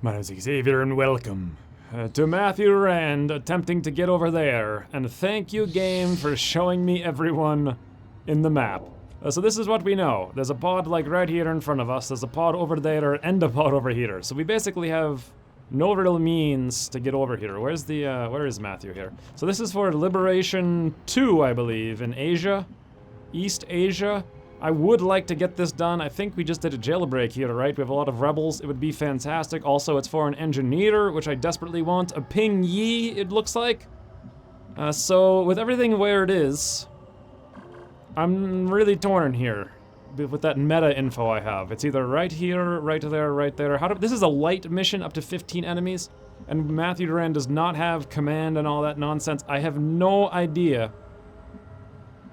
My name is Xavier and welcome to Matthew Rand attempting to get over there. And thank you, game, for showing me everyone in the map. So this is what we know. There's a pod like right here in front of us, there's a pod over there, and a pod over here. So we basically have no real means to get over here. Where is Matthew here? So this is for Liberation 2, I believe, in Asia. East Asia. I would like to get this done. I think we just did a jailbreak here, right? We have a lot of rebels. It would be fantastic. Also, it's for an engineer, which I desperately want. A ping yi, it looks like. So, with everything where it is, I'm really torn here with that meta info I have. It's either right here, right there, right there. This is a light mission, up to 15 enemies, and Matthew Duran does not have command and all that nonsense. I have no idea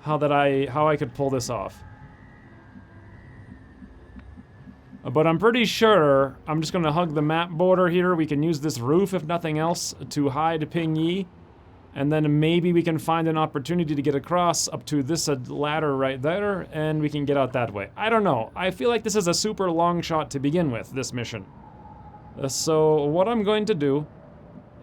how I could pull this off. But I'm pretty sure I'm just gonna hug the map border here. We can use this roof, if nothing else, to hide Ping Yi. And then maybe we can find an opportunity to get across up to this ladder right there, and we can get out that way. I don't know. I feel like this is a super long shot to begin with, this mission. So what I'm going to do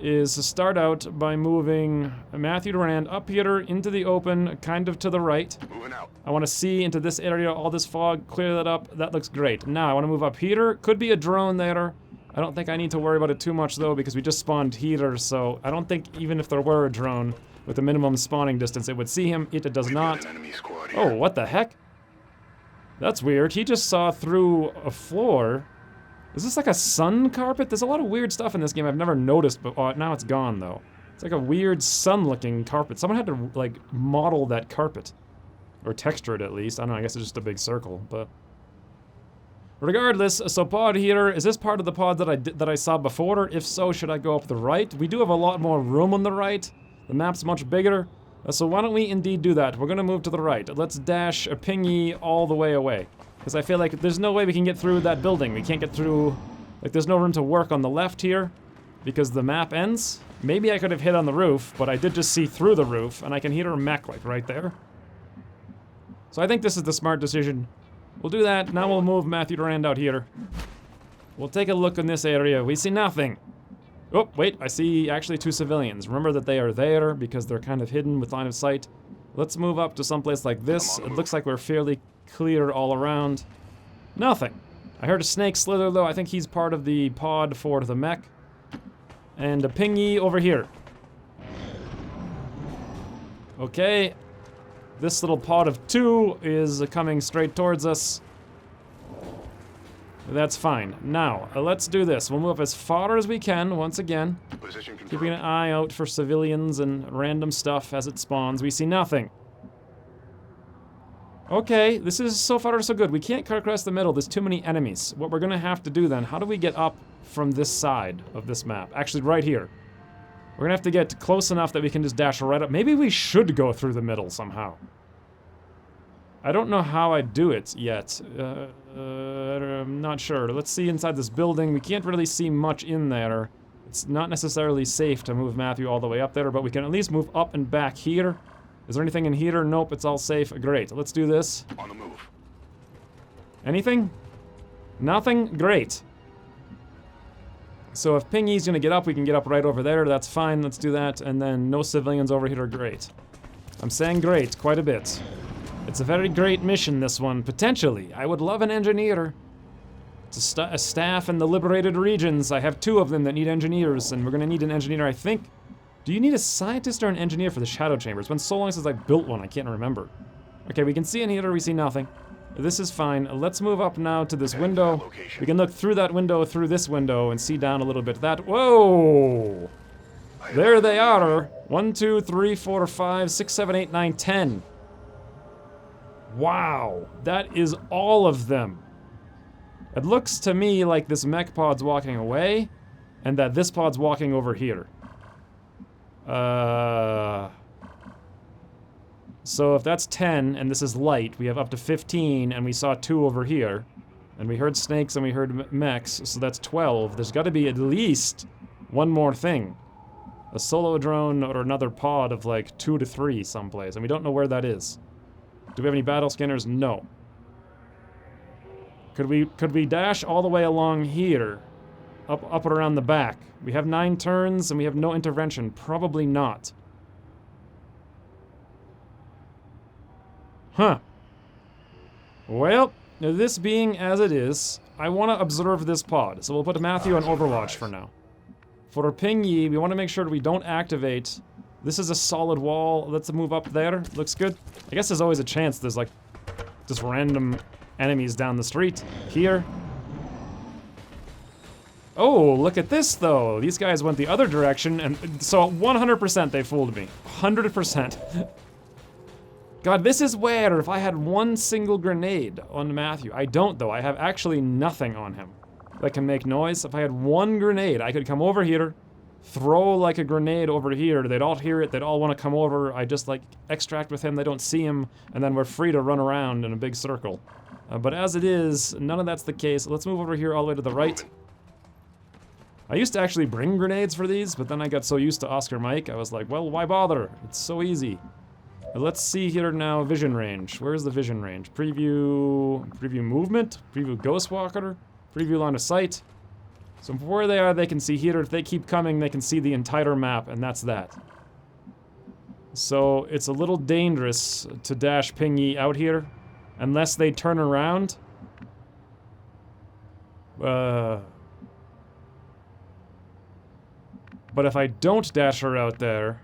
is start out by moving Matthew Durand up here into the open, kind of to the right. Moving out. I want to see into this area, all this fog, clear that up. That looks great. Now, I want to move up here. Could be a drone there. I don't think I need to worry about it too much, though, because we just spawned here, so I don't think even if there were a drone with a minimum spawning distance, it would see him. It does not. Oh, what the heck? That's weird. He just saw through a floor. Is this like a sun carpet? There's a lot of weird stuff in this game I've never noticed, but now it's gone, though. It's like a weird sun-looking carpet. Someone had to, like, model that carpet. Or texture it, at least. I don't know, I guess it's just a big circle, but... Regardless, so pod here, is this part of the pod that I saw before? If so, should I go up the right? We do have a lot more room on the right. The map's much bigger. So why don't we indeed do that? We're gonna move to the right. Let's dash a Pingy all the way away. Because I feel like there's no way we can get through that building. We can't get through... Like, there's no room to work on the left here. Because the map ends. Maybe I could have hit on the roof, but I did just see through the roof, and I can hear a mech, like, right there. So I think this is the smart decision. We'll do that. Now we'll move Matthew Durand out here. We'll take a look in this area. We see nothing. Oh, wait, I see actually 2 civilians. Remember that they are there because they're kind of hidden with line of sight. Let's move up to someplace like this. It looks like we're fairly clear all around. Nothing. I heard a snake slither, though. I think he's part of the pod for the mech. And a Pingy over here. Okay. This little pod of 2 is coming straight towards us. That's fine. Now, let's do this. We'll move up as far as we can, once again. Keeping an eye out for civilians and random stuff as it spawns. We see nothing. Okay, this is so far so good. We can't cut across the middle. There's too many enemies. What we're gonna have to do then, how do we get up from this side of this map? Actually, right here. We're gonna have to get close enough that we can just dash right up. Maybe we should go through the middle somehow. I don't know how I do it yet. I'm not sure. Let's see inside this building. We can't really see much in there. It's not necessarily safe to move Matthew all the way up there, but we can at least move up and back here. Is there anything in here? Nope, it's all safe. Great. Let's do this. On the move. Anything? Nothing? Great. So if Pingy's gonna get up, we can get up right over there. That's fine. Let's do that. And then no civilians over here. Great. I'm saying great quite a bit. It's a very great mission, this one. Potentially. I would love an engineer. It's a staff in the liberated regions. I have 2 of them that need engineers, and we're gonna need an engineer, I think. Do you need a scientist or an engineer for the shadow chamber? It's been so long since I built one, I can't remember. Okay, we can see in here, we see nothing. This is fine. Let's move up now to this window. We can look through that window, through this window, and see down a little bit. Whoa! There they are. 1, 2, 3, 4, 5, 6, 7, 8, 9, 10. Wow, that is all of them. It looks to me like this mech pod's walking away, and that this pod's walking over here. So if that's 10, and this is light, we have up to 15, and we saw 2 over here. And we heard snakes and we heard mechs, so that's 12. There's gotta be at least 1 more thing. A solo drone or another pod of like 2 to 3 someplace, and we don't know where that is. Do we have any battle scanners? No. Could we dash all the way along here up and around the back. We have 9 turns and we have no intervention. Probably not. Huh. Well, this being as it is, I want to observe this pod. So we'll put Matthew on Overwatch for now. For Ping Yi, we want to make sure we don't activate. This is a solid wall. Let's move up there. Looks good. I guess there's always a chance there's like just random enemies down the street. Here. Oh, look at this though. These guys went the other direction, and so 100% they fooled me. 100%. God, this is where if I had one single grenade on Matthew. I don't though. I have actually nothing on him that can make noise. If I had one grenade, I could come over here, throw like a grenade over here. They'd all hear it. They'd all want to come over. I just like extract with him. They don't see him, and then we're free to run around in a big circle. But as it is, none of that's the case. Let's move over here all the way to the right. I used to actually bring grenades for these, but then I got so used to Oscar Mike, I was like, well, why bother? It's so easy. Let's see here now, vision range. Where's the vision range? Preview movement, preview ghost walker, preview line of sight. So from where they are, they can see here. If they keep coming, they can see the entire map, and that's that. So it's a little dangerous to dash Ping Yi out here, unless they turn around. But if I don't dash her out there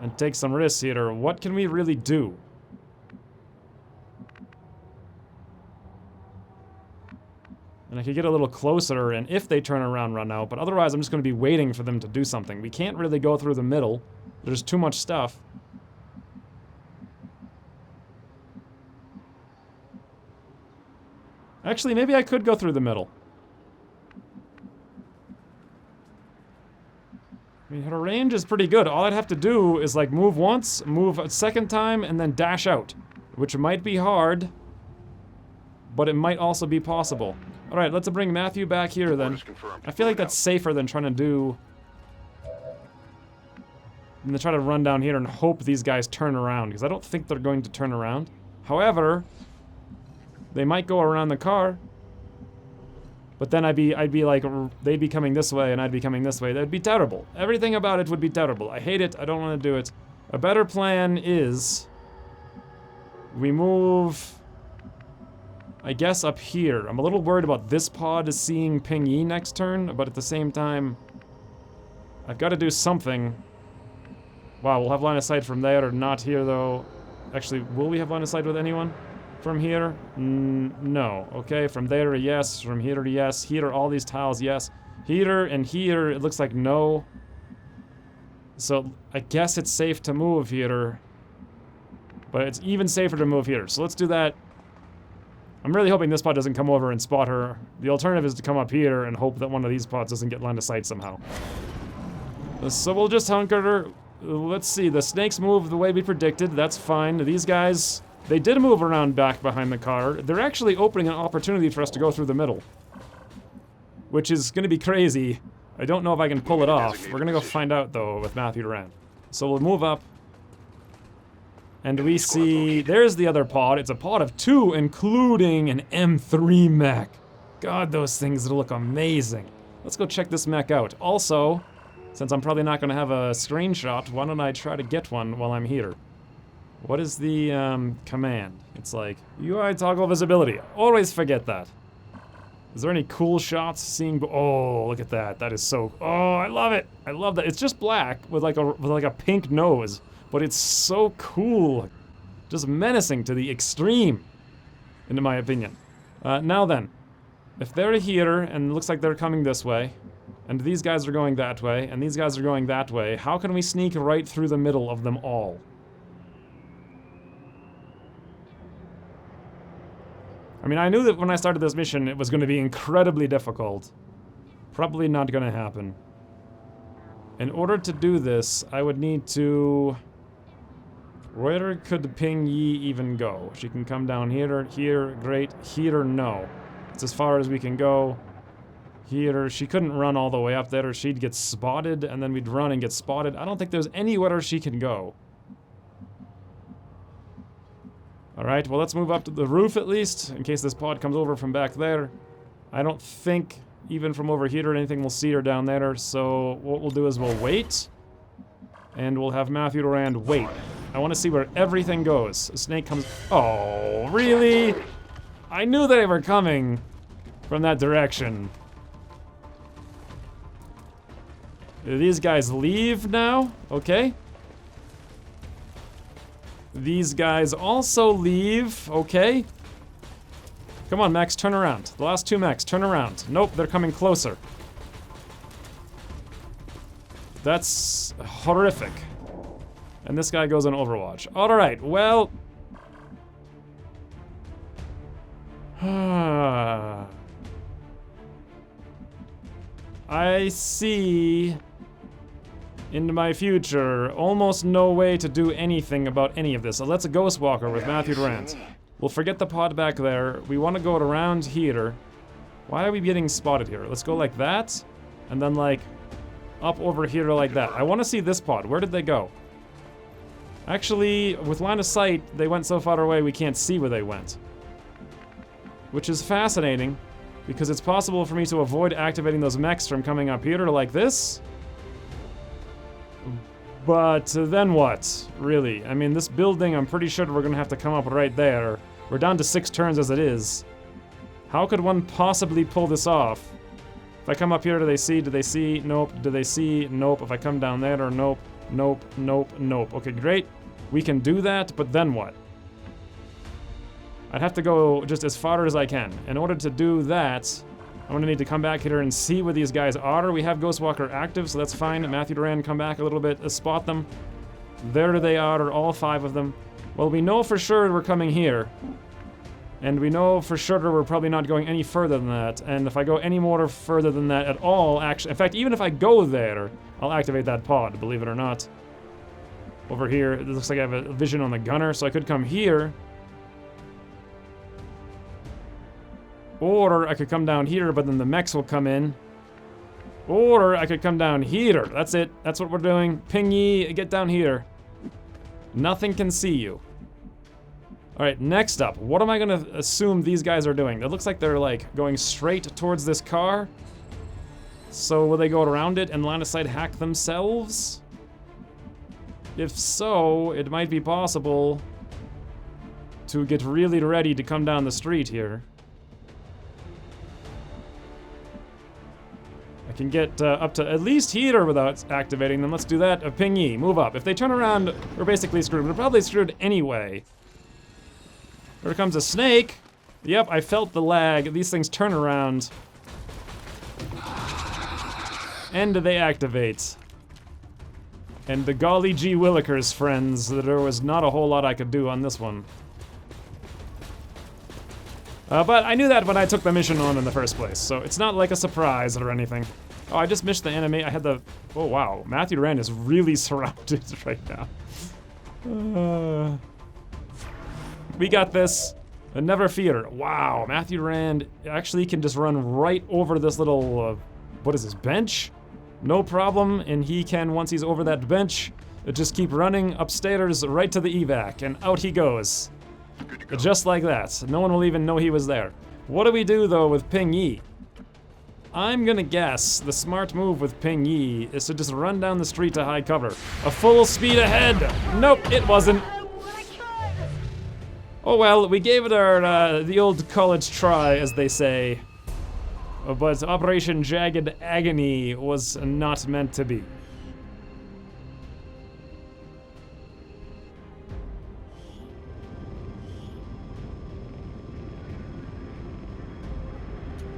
and take some risks here, what can we really do? And I could get a little closer, and if they turn around, run out, but otherwise I'm just going to be waiting for them to do something. We can't really go through the middle. There's too much stuff. Actually, maybe I could go through the middle. I mean, her range is pretty good. All I'd have to do is like move once, move a second time, and then dash out. Which might be hard, but it might also be possible. Alright, let's bring Matthew back here then. I feel like that's safer than trying to do... than to try to run down here and hope these guys turn around, because I don't think they're going to turn around. However, they might go around the car. But then I'd be like, they'd be coming this way and I'd be coming this way. That'd be terrible. Everything about it would be terrible. I hate it. I don't want to do it. A better plan is we move, I guess, up here. I'm a little worried about this pod seeing Ping Yi next turn, but at the same time, I've got to do something. Wow, we'll have line of sight from there or not here though. Actually, will we have line of sight with anyone? From here? No. Okay, from there, yes. From here, yes. Here, all these tiles, yes. Here and here, it looks like no. So, I guess it's safe to move here. But it's even safer to move here. So let's do that. I'm really hoping this pod doesn't come over and spot her. The alternative is to come up here and hope that one of these pods doesn't get line of sight somehow. So we'll just hunker her. Let's see, the snakes move the way we predicted. That's fine. These guys... they did move around back behind the car. They're actually opening an opportunity for us to go through the middle. Which is going to be crazy. I don't know if I can pull it off. We're going to go find out, though, with Matthew Durant. So we'll move up. And we see... there's the other pod. It's a pod of 2, including an M3 mech. God, those things look amazing. Let's go check this mech out. Also, since I'm probably not going to have a screenshot, why don't I try to get one while I'm here? What is the command? It's like, UI toggle visibility. Always forget that. Is there any cool shots seeing? Oh, look at that. That is so, oh, I love it. I love that. It's just black with like a pink nose, but it's so cool. Just menacing to the extreme, in my opinion. Now then, if they're here and it looks like they're coming this way, and these guys are going that way, and these guys are going that way, how can we sneak right through the middle of them all? I mean, I knew that when I started this mission, it was going to be incredibly difficult. Probably not going to happen. In order to do this, I would need to... where could Ping Yi even go? She can come down here, here, great. Here, no. It's as far as we can go. Here, she couldn't run all the way up there, or she'd get spotted, and then we'd run and get spotted. I don't think there's anywhere she can go. Alright, well let's move up to the roof at least, in case this pod comes over from back there. I don't think even from over here or anything we'll see her down there. So what we'll do is we'll wait. And we'll have Matthew Durand wait. I want to see where everything goes. A snake comes... Oh, really? I knew they were coming from that direction. Do these guys leave now? Okay. These guys also leave. Okay. Come on, Max, turn around. The last two Max, turn around. Nope, they're coming closer. That's horrific. And this guy goes on Overwatch. Alright, well... I see... into my future, almost no way to do anything about any of this. So let's a Ghost Walker with Matthew Durant. We'll forget the pod back there. We want to go around here. Why are we getting spotted here? Let's go like that. And then like... up over here like that. I want to see this pod. Where did they go? Actually, with line of sight, they went so far away we can't see where they went. Which is fascinating, because it's possible for me to avoid activating those mechs from coming up here like this. But then what? Really? I mean, this building, I'm pretty sure we're gonna have to come up right there. We're down to 6 turns as it is. How could one possibly pull this off? If I come up here, do they see? Do they see? Nope. Do they see? Nope. If I come down there, or nope. Nope. Nope. Nope. Okay, great. We can do that, but then what? I'd have to go just as far as I can. In order to do that, I'm gonna need to come back here and see where these guys are. We have Ghostwalker active, so that's fine. Matthew Duran, come back a little bit, spot them. There they are, all 5 of them. Well, we know for sure we're coming here. And we know for sure we're probably not going any further than that. And if I go any more further than that at all, actually, in fact, even if I go there, I'll activate that pod, believe it or not. Over here, it looks like I have a vision on the gunner, so I could come here. Or I could come down here, but then the mechs will come in. Or I could come down here. That's it. That's what we're doing. Ping ye, get down here. Nothing can see you. Alright, next up. What am I gonna assume these guys are doing? It looks like they're, like, going straight towards this car. So will they go around it and line of sight hack themselves? If so, it might be possible to get really ready to come down the street here. I can get up to at least here without activating them. Let's do that. Ping ye, move up. If they turn around, we're basically screwed. We're probably screwed anyway. Here comes a snake. Yep, I felt the lag. These things turn around. And they activate. And the golly gee willikers, friends, there was not a whole lot I could do on this one. But I knew that when I took the mission on in the first place, so it's not like a surprise or anything. Oh, I just missed the enemy. I had the... Oh, wow. Matthew Duran is really surrounded right now. We got this. Never fear. Wow, Matthew Duran actually can just run right over this little... what is this, bench? No problem, and he can, once he's over that bench, just keep running upstairs right to the evac, and out he goes. Just like that. No one will even know he was there. What do we do, though, with Ping Yi? I'm gonna guess the smart move with Ping Yi is to just run down the street to high cover. A full speed ahead! Nope, it wasn't. Oh well, we gave it our, the old college try, as they say. But Operation Jagged Agony was not meant to be.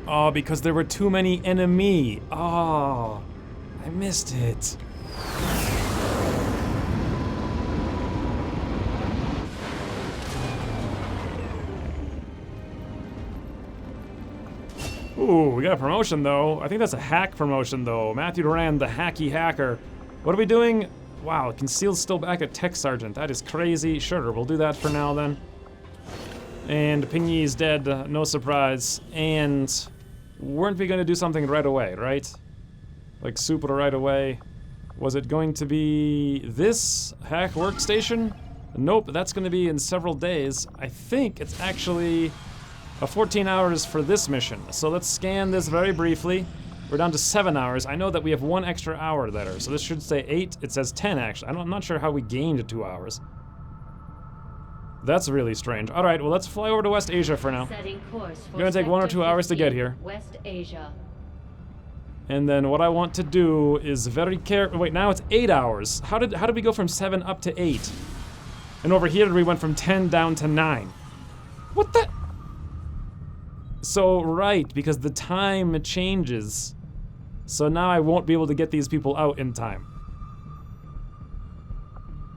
Oh, because there were too many enemy. Oh, I missed it. Ooh, we got a promotion though. I think that's a hack promotion though. Matthew Duran, the hacky hacker. What are we doing? Wow, Concealed's still back at Tech Sergeant. That is crazy. Sure, we'll do that for now then. And Ping Yi's dead, no surprise. And weren't we gonna do something right away, right? Like super right away. Was it going to be this hack workstation? Nope, that's gonna be in several days. I think it's actually 14 hours for this mission. So let's scan this very briefly. We're down to 7 hours. I know that we have 1 extra hour there, so this should say 8. It says 10, actually. I'm not sure how we gained 2 hours. That's really strange. All right, well, let's fly over to West Asia for now. Setting course for It's gonna take 1 or 2 hours to get here. West Asia. And then what I want to do is very careful. Wait, now it's 8 hours. How did we go from 7 up to 8? And over here we went from 10 down to 9. What the? So, right, because the time changes. So now I won't be able to get these people out in time.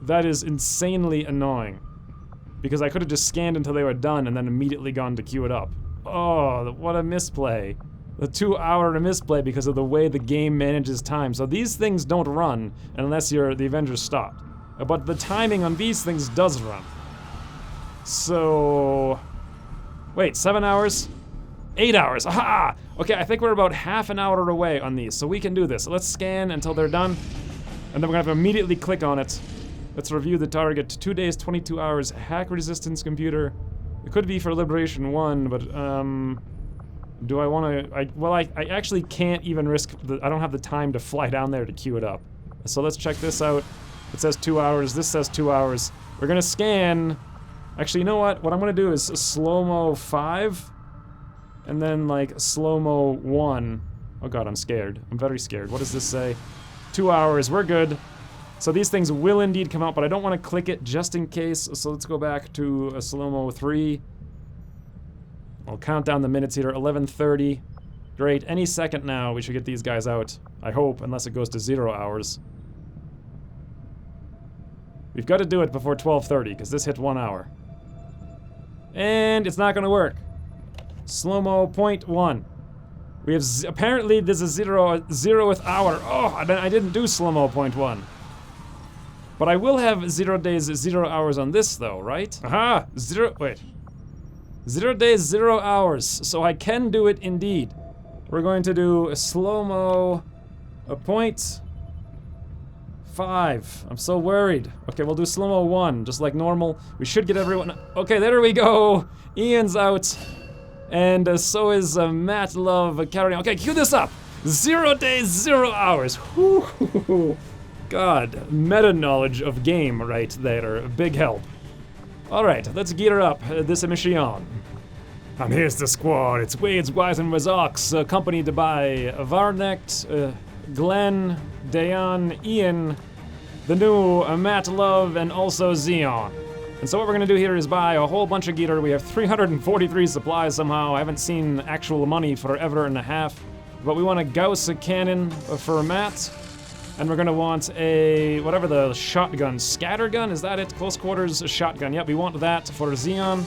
That is insanely annoying. Because I could have just scanned until they were done and then immediately gone to queue it up. Oh, what a misplay. The 2 hour misplay because of the way the game manages time. So these things don't run unless the Avengers stopped. But the timing on these things does run. So... Wait, 7 hours? 8 hours, aha! Okay, I think we're about half an hour away on these, so we can do this. So let's scan until they're done, and then we're gonna have to immediately click on it. Let's review the target. 2 days, 22 hours, hack resistance computer. It could be for Liberation 1, but, do I wanna, I actually can't even risk, I don't have the time to fly down there to queue it up. So let's check this out. It says 2 hours, this says 2 hours. We're gonna scan. Actually, you know what? What I'm gonna do is slow-mo 5, and then like slow-mo 1. Oh god, I'm scared. I'm very scared. What does this say? 2 hours, we're good. So these things will indeed come out, but I don't want to click it just in case. So let's go back to a slow-mo 3. I'll count down the minutes here. 11:30. Great, any second now we should get these guys out. I hope, unless it goes to 0 hours. We've got to do it before 12:30, because this hit 1 hour. And it's not gonna work. Slow-mo 0.1. We have apparently there's a 0th hour. Oh, I didn't do slow-mo 0.1. But I will have 0 days, 0 hours on this though, right? Aha! 0 days, 0 hours. So I can do it indeed. We're going to do a slow-mo 0.5. I'm so worried. Okay, we'll do slow-mo 1, just like normal. We should get everyone. Okay, there we go. Ian's out. And so is Matt Love carrying. Okay, cue this up. 0 days, 0 hours. Whew. God, meta knowledge of game right there. Big help. All right, let's gear up this mission. And here's the squad. It's Wades, Wise, and Wazox, accompanied by Varnect, Glenn, Dayan, Ian, the new Matt Love, and also Xeon. And so what we're gonna do here is buy a whole bunch of gear. We have 343 supplies somehow. I haven't seen actual money forever and a half. But we want a Gauss cannon for Matt. And we're gonna want a, whatever the shotgun, scatter gun, is that it? Close quarters shotgun, yep, we want that for Xeon.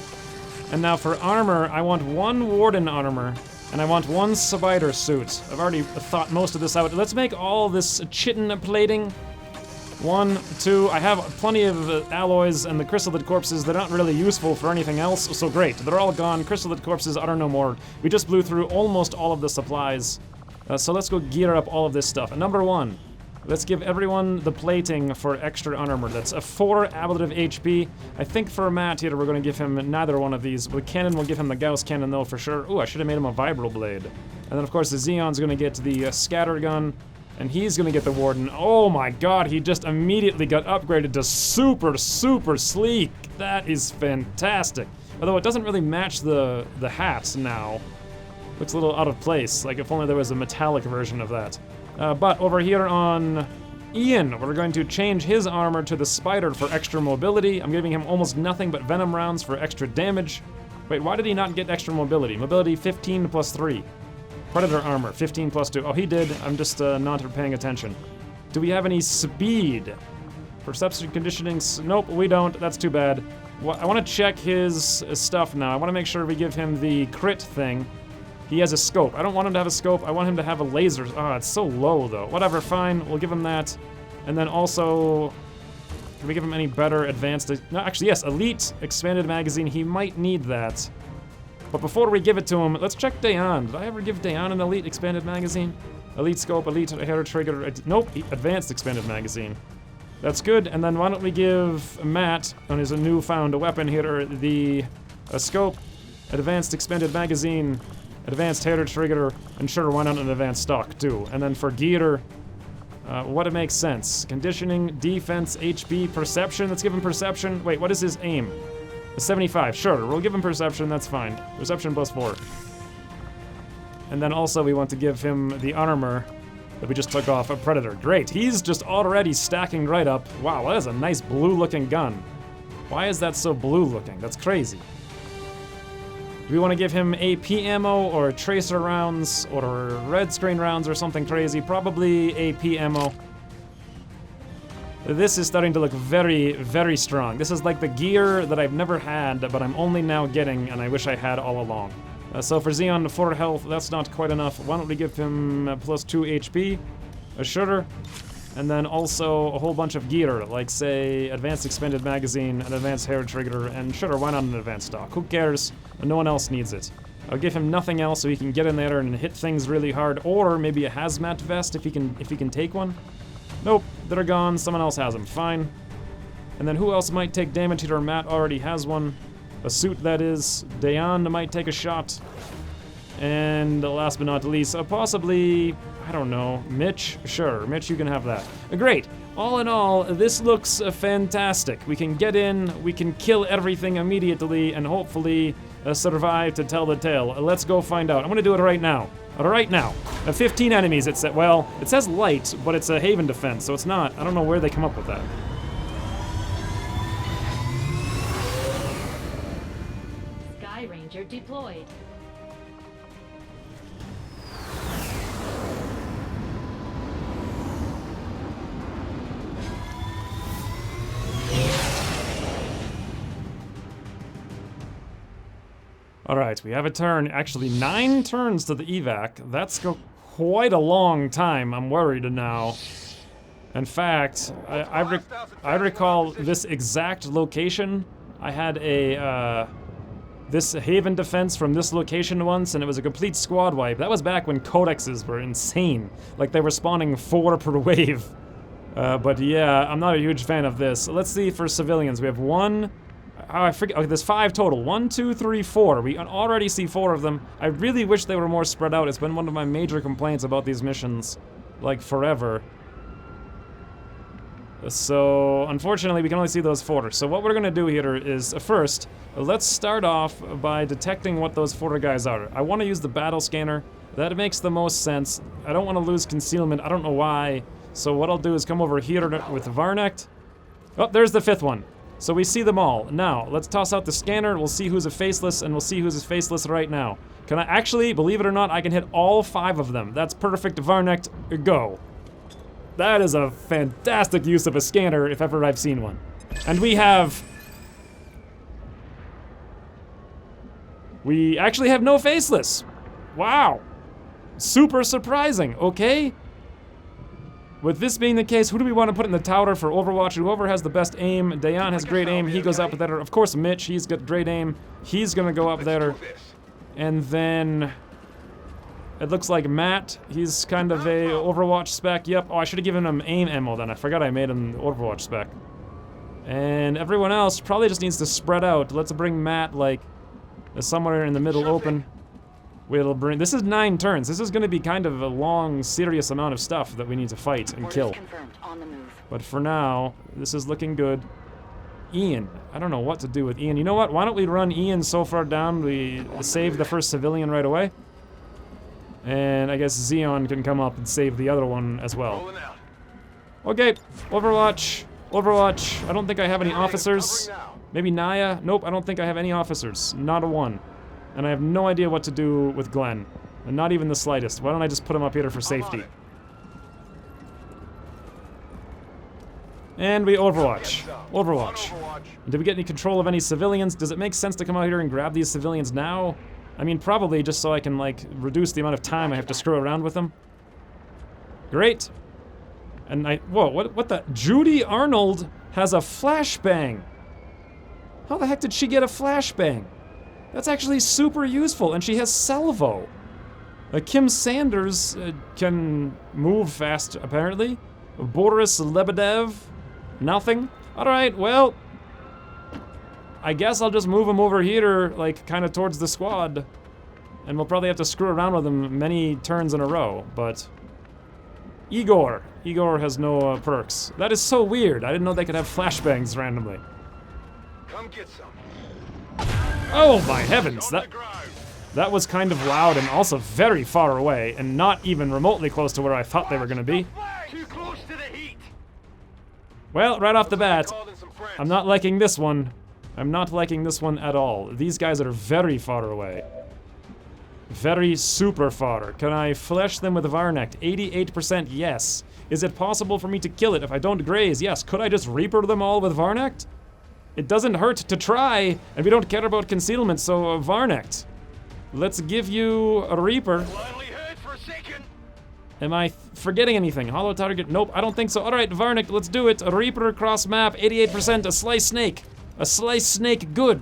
And now for armor, I want 1 Warden armor, and I want 1 spider suit. I've already thought most of this out. Let's make all this chitin plating. 1, 2, I have plenty of alloys, and the chrysalid corpses, they're not really useful for anything else, so great. They're all gone, chrysalid corpses are no more. We just blew through almost all of the supplies. So let's go gear up all of this stuff. And number 1, let's give everyone the plating for extra armor. That's a 4 ablative HP. I think for Matt here, we're gonna give him neither one of these. The cannon will give him the Gauss cannon though for sure. Ooh, I should have made him a vibral blade. And then of course the Xeon's gonna get the scatter gun. And he's gonna get the Warden. Oh my god, he just immediately got upgraded to super, super sleek. That is fantastic. Although it doesn't really match the hats now. Looks a little out of place, like if only there was a metallic version of that. But over here on Ian, we're going to change his armor to the spider for extra mobility. I'm giving him almost nothing but venom rounds for extra damage. Wait, why did he not get extra mobility? Mobility 15 plus 3. Predator armor, 15 plus 2. Oh, he did. I'm just not paying attention. Do we have any speed? Perception conditioning? Nope, we don't. That's too bad. I want to check his stuff now. I want to make sure we give him the crit thing. He has a scope. I don't want him to have a scope. I want him to have a laser. Ah, it's so low, though. Whatever, fine. We'll give him that. And then also... Can we give him any better advanced... No, actually, yes. Elite expanded magazine. He might need that. But before we give it to him, let's check Dayan. Did I ever give Dayan an elite expanded magazine? Elite scope, elite hair trigger. Nope, advanced expanded magazine. That's good. And then why don't we give Matt, on his newfound weapon here, the scope. advanced expanded magazine, advanced hair trigger, and sure, why not an advanced stock too? And then for gear, what it makes sense. Conditioning, defense, HP, perception. Let's give him perception. Wait, what is his aim? 75. Sure, we'll give him perception. That's fine. Perception +4. And then also we want to give him the armor that we just took off a Predator. Great. He's just already stacking right up. Wow, that is a nice blue-looking gun. Why is that so blue-looking? That's crazy. Do we want to give him AP ammo or tracer rounds or red screen rounds or something crazy? Probably AP ammo. This is starting to look very, very strong. This is like the gear that I've never had, but I'm only now getting, and I wish I had all along. So for Xeon, 4 health, that's not quite enough. Why don't we give him +2 HP, a shooter, and then also a whole bunch of gear, like say advanced expanded magazine, an advanced hair trigger, and sure, why not an advanced stock? Who cares? No one else needs it. I'll give him nothing else so he can get in there and hit things really hard, or maybe a hazmat vest if he can take one. Nope, they're gone. Someone else has them. Fine. And then who else might take damage here? Matt already has one. A suit, that is. Dayan might take a shot. And last but not least, possibly, I don't know, Mitch? Sure, Mitch, you can have that. Great. All in all, this looks fantastic. We can get in, we can kill everything immediately, and hopefully survive to tell the tale. Let's go find out. I'm gonna do it right now. Right now. 15 enemies, it says. Well, it says light, but it's a Haven defense, so it's not. I don't know where they come up with that. Sky Ranger deployed. Alright, we have a turn. Actually, 9 turns to the evac. That's quite a long time. I'm worried now. In fact, I recall this exact location. I had this Haven defense from this location once, and it was a complete squad wipe. That was back when codexes were insane. Like, they were spawning 4 per wave. But yeah, I'm not a huge fan of this. Let's see for civilians. We have 1... Oh, I forget. Okay, there's 5 total. 1, 2, 3, 4. We already see 4 of them. I really wish they were more spread out. It's been one of my major complaints about these missions, like, forever. So, unfortunately, we can only see those 4. So what we're gonna do here is, first, let's start off by detecting what those 4 guys are. I want to use the battle scanner. That makes the most sense. I don't want to lose concealment. I don't know why. So what I'll do is come over here with Varnect. Oh, there's the 5th one. So we see them all. Now, let's toss out the scanner. We'll see who's a faceless, and we'll see who's a faceless right now. Can I actually, believe it or not, I can hit all 5 of them. That's perfect. Varnect, go. That is a fantastic use of a scanner, if ever I've seen one. And we actually have no faceless. Wow. Super surprising, okay? With this being the case, who do we want to put in the tower for Overwatch? Whoever has the best aim. Dayan has great aim. He goes up there. Of course, Mitch, he's got great aim. He's going to go up there. And then it looks like Matt, he's kind of a Overwatch spec. Yep. Oh, I should have given him aim ammo then. I forgot I made him Overwatch spec. And everyone else probably just needs to spread out. Let's bring Matt, like, somewhere in the middle open. This is 9 turns. This is going to be kind of a long, serious amount of stuff that we need to fight and kill. But for now, this is looking good. Ian. I don't know what to do with Ian. You know what? Why don't we run Ian so far down, we save the first civilian right away. And I guess Xeon can come up and save the other one as well. Okay, Overwatch. Overwatch. I don't think I have any officers. Maybe Naya? Nope, I don't think I have any officers. Not a one. And I have no idea what to do with Glenn. And not even the slightest. Why don't I just put him up here for safety? And we Overwatch. Overwatch. Did we get any control of any civilians? Does it make sense to come out here and grab these civilians now? I mean, probably just so I can, like, reduce the amount of time I have to screw around with them. Great. And whoa, what the? Judy Arnold has a flashbang. How the heck did she get a flashbang? That's actually super useful, and she has salvo. Kim Sanders can move fast, apparently. Boris Lebedev, nothing. All right, well, I guess I'll just move him over here, like, kind of towards the squad. And we'll probably have to screw around with him many turns in a row, but... Igor has no perks. That is so weird. I didn't know they could have flashbangs randomly. Come get some. Oh my heavens, that was kind of loud and also very far away, and not even remotely close to where I thought they were gonna be. Too close to the heat. Well, right off the bat, I'm not liking this one. I'm not liking this one at all. These guys are very far away. Very super far. Can I flesh them with Varnect? 88% yes. Is it possible for me to kill it if I don't graze? Yes. Could I just Reaper them all with Varnect? It doesn't hurt to try, and we don't care about concealment, so Varnect. Let's give you a Reaper. Only heard for a second. Am I forgetting anything? Hollow target? Nope, I don't think so. Alright, Varnect, let's do it. A Reaper across map, 88%, a Slice Snake. A Slice Snake, good.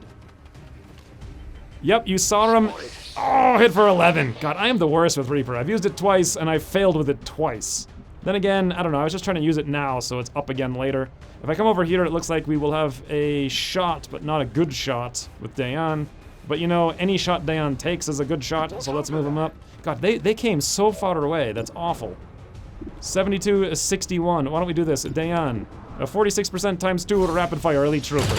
Yep, you saw him. Oh, hit for 11. God, I am the worst with Reaper. I've used it twice, and I failed with it twice. Then again, I don't know, I was just trying to use it now, so it's up again later. If I come over here, it looks like we will have a shot, but not a good shot with Dayan. But you know, any shot Dayan takes is a good shot, so let's move him up. God, they came so far away, that's awful. 72, 61, why don't we do this? Dayan, a 46% times 2 rapid fire elite trooper.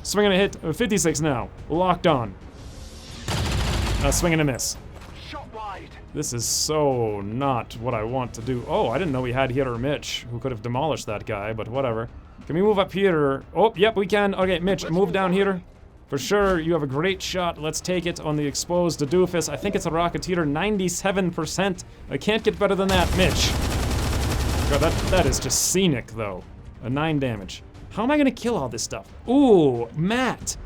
Swing and a hit, 56 now, locked on. Swing and a miss. Shot wide. This is so not what I want to do. Oh, I didn't know we had here Mitch, who could have demolished that guy, but whatever. Can we move up here? Oh, yep, we can. Okay, Mitch, move down here. For sure, you have a great shot. Let's take it on the exposed doofus. I think it's a Rocketeer, 97%. I can't get better than that, Mitch. God, that is just scenic, though. A 9 damage. How am I gonna kill all this stuff? Ooh, Matt.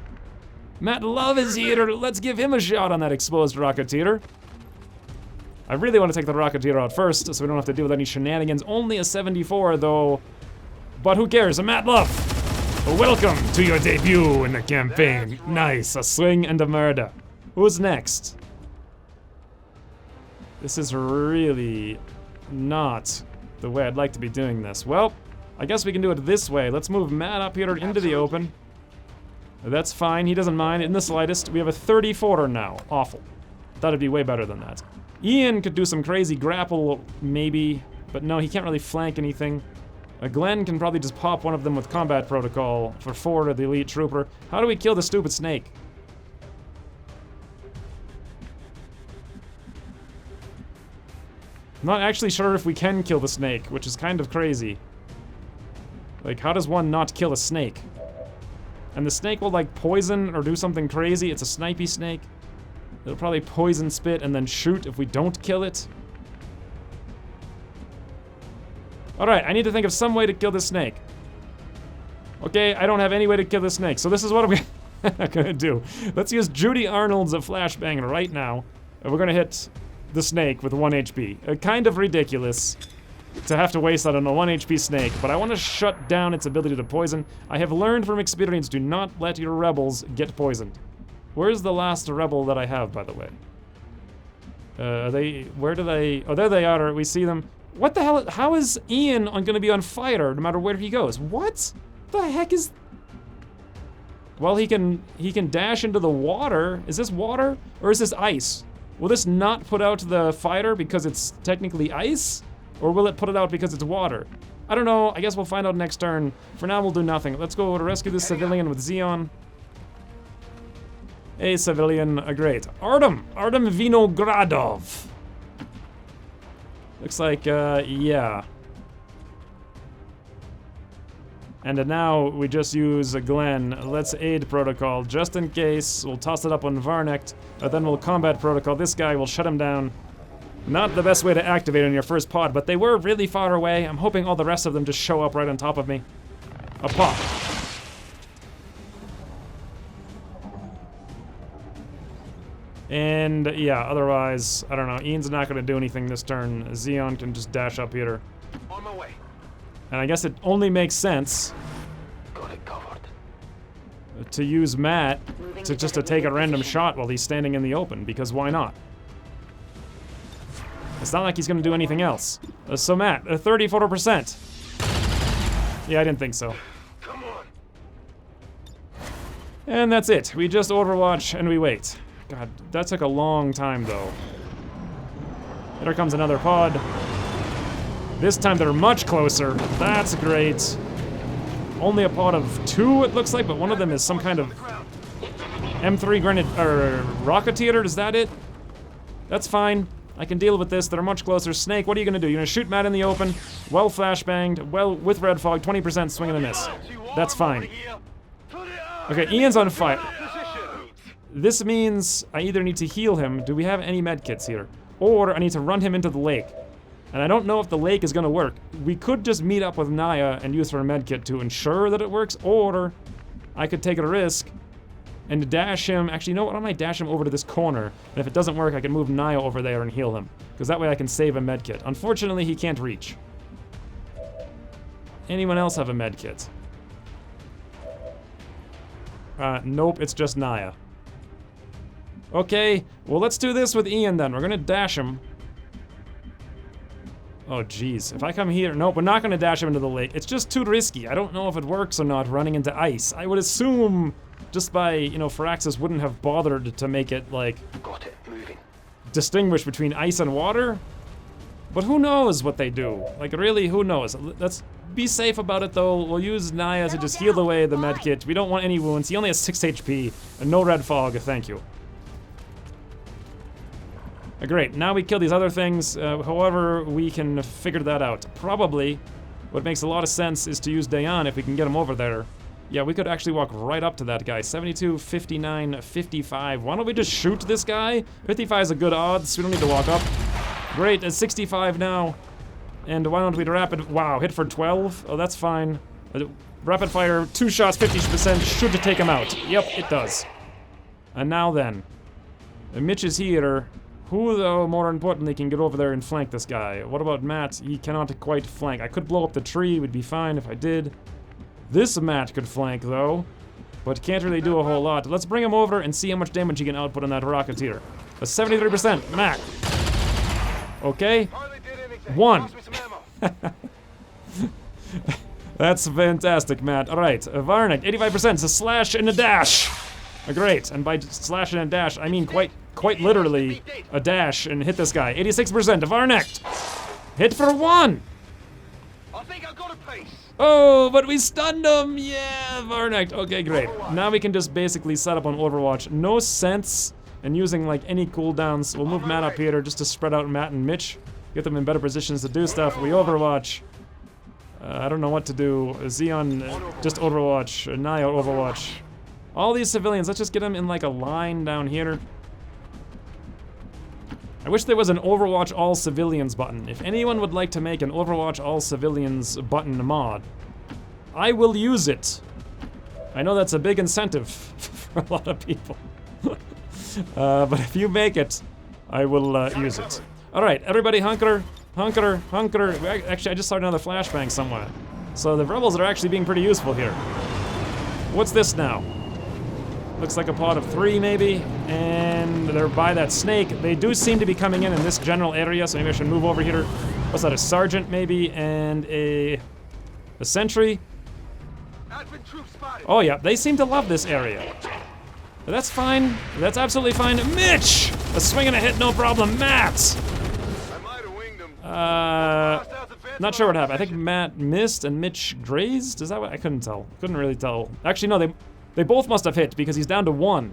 Matt Love is here. Let's give him a shot on that exposed Rocketeer. I really want to take the Rocketeer out first, so we don't have to deal with any shenanigans. Only a 74, though. But who cares? A Matt Love. Welcome to your debut in the campaign. Nice, a swing and a murder. Who's next? This is really not the way I'd like to be doing this. Well, I guess we can do it this way. Let's move Matt up here into the open. That's fine, he doesn't mind in the slightest. We have a 34er now, awful. Thought it'd be way better than that. Ian could do some crazy grapple, maybe, but no, he can't really flank anything. Glenn can probably just pop one of them with combat protocol for 4 to the elite trooper. How do we kill the stupid snake? I'm not actually sure if we can kill the snake, which is kind of crazy. Like, how does one not kill a snake? And the snake will, like, poison or do something crazy. It's a snipey snake. It'll probably poison spit and then shoot if we don't kill it. Alright, I need to think of some way to kill this snake. Okay, I don't have any way to kill this snake, so this is what I'm gonna do. Let's use Judy Arnold's flashbang right now. And we're gonna hit the snake with 1 HP. Kind of ridiculous to have to waste that on a 1 HP snake, but I want to shut down its ability to poison. I have learned from experience, do not let your rebels get poisoned. Where's the last rebel that I have, by the way? Where do they, oh, there they are, we see them. What the hell, how is Ian gonna be on fire no matter where he goes? What the heck is... Well, he can dash into the water. Is this water, or is this ice? Will this not put out the fighter because it's technically ice? Or will it put it out because it's water? I don't know, I guess we'll find out next turn. For now, we'll do nothing. Let's go to rescue this civilian with Xeon. A civilian, great. Artem Vinogradov. Looks like, yeah. And now we just use Glenn. Let's aid protocol, just in case. We'll toss it up on Varnect, but then we'll combat protocol. This guy will shut him down. Not the best way to activate on your first pod, but they were really far away. I'm hoping all the rest of them just show up right on top of me. A pop. And yeah, otherwise, I don't know. Ian's not gonna do anything this turn. Xeon can just dash up here. On my way. And I guess it only makes sense Got it covered. to use Matt to take a random shot while he's standing in the open, because why not? It's not like he's gonna do anything else. So Matt, 34%. Yeah, I didn't think so. Come on. And that's it. We just overwatch and we wait. God, that took a long time though. There comes another pod. This time they're much closer. That's great. Only a pod of 2 it looks like, but one of them is some kind of M3 grenade or rocketeer. Is that it? That's fine. I can deal with this. They're much closer. Snake, what are you gonna do? You're gonna shoot Matt in the open, well flashbanged, well with red fog, 20% swing and a miss. That's fine. Okay, Ian's on fire. This means I either need to heal him. Do we have any medkits here? Or I need to run him into the lake. And I don't know if the lake is gonna work. We could just meet up with Naya and use her medkit to ensure that it works, or I could take a risk and dash him. Actually, you know what? I might dash him over to this corner. And if it doesn't work, I can move Naya over there and heal him. Because that way I can save a medkit. Unfortunately, he can't reach. Anyone else have a medkit? Nope, it's just Naya. Okay, well let's do this with Ian then. We're gonna dash him. Oh jeez, if I come here, nope, we're not gonna dash him into the lake. It's just too risky. I don't know if it works or not running into ice. I would assume just by, you know, Firaxis wouldn't have bothered to make it like Got it. Moving. distinguish between ice and water. But who knows what they do? Like really, who knows? Let's be safe about it though. We'll use Naya to just heal away the medkit. We don't want any wounds. He only has 6 HP and no red fog, thank you. Great, now we kill these other things, however we can figure that out. Probably, what makes a lot of sense is to use Dayan if we can get him over there. Yeah, we could actually walk right up to that guy. 72, 59, 55. Why don't we just shoot this guy? 55 is a good odds, we don't need to walk up. Great, it's 65 now. And why don't we rapid, wow, hit for 12? Oh, that's fine. Rapid fire, 2 shots, 50% should take him out. Yep, it does. And now then, Mitch is here. Who, though, more importantly, can get over there and flank this guy? What about Matt? He cannot quite flank. I could blow up the tree, would be fine if I did. This Matt could flank, though, but can't really do a whole lot. Let's bring him over and see how much damage he can output on that rocketeer. A 73%, Matt. Okay. 1. That's fantastic, Matt. All right, Varnick, 85%, it's a slash and a dash. Great, and by slash and a dash, I mean quite literally a dash and hit this guy. 86% of Varnick. Hit for 1. I think I got a piece. Oh, but we stunned him. Yeah, Varnick. Okay, great. Now we can just basically set up on Overwatch. No sense in using like any cooldowns. We'll move Matt up here just to spread out Matt and Mitch, get them in better positions to do stuff. We Overwatch. I don't know what to do. Xeon, just Overwatch. Naya, Overwatch. All these civilians, let's just get them in like a line down here. I wish there was an Overwatch All Civilians button. If anyone would like to make an Overwatch All Civilians button mod, I will use it. I know that's a big incentive for a lot of people. But if you make it, I will use it. Alright, everybody hunker, hunker, hunker. Actually, I just saw another flashbang somewhere. So the rebels are actually being pretty useful here. What's this now? Looks like a pod of 3 maybe, and they're by that snake. They do seem to be coming in this general area, so maybe I should move over here. What's that, a sergeant maybe, and a sentry? Oh yeah, they seem to love this area. But that's fine, that's absolutely fine. Mitch! A swing and a hit, no problem. Matt! Not sure what happened. I think Matt missed and Mitch grazed? Is that what? I couldn't tell. Couldn't really tell. Actually, no, they both must have hit because he's down to 1.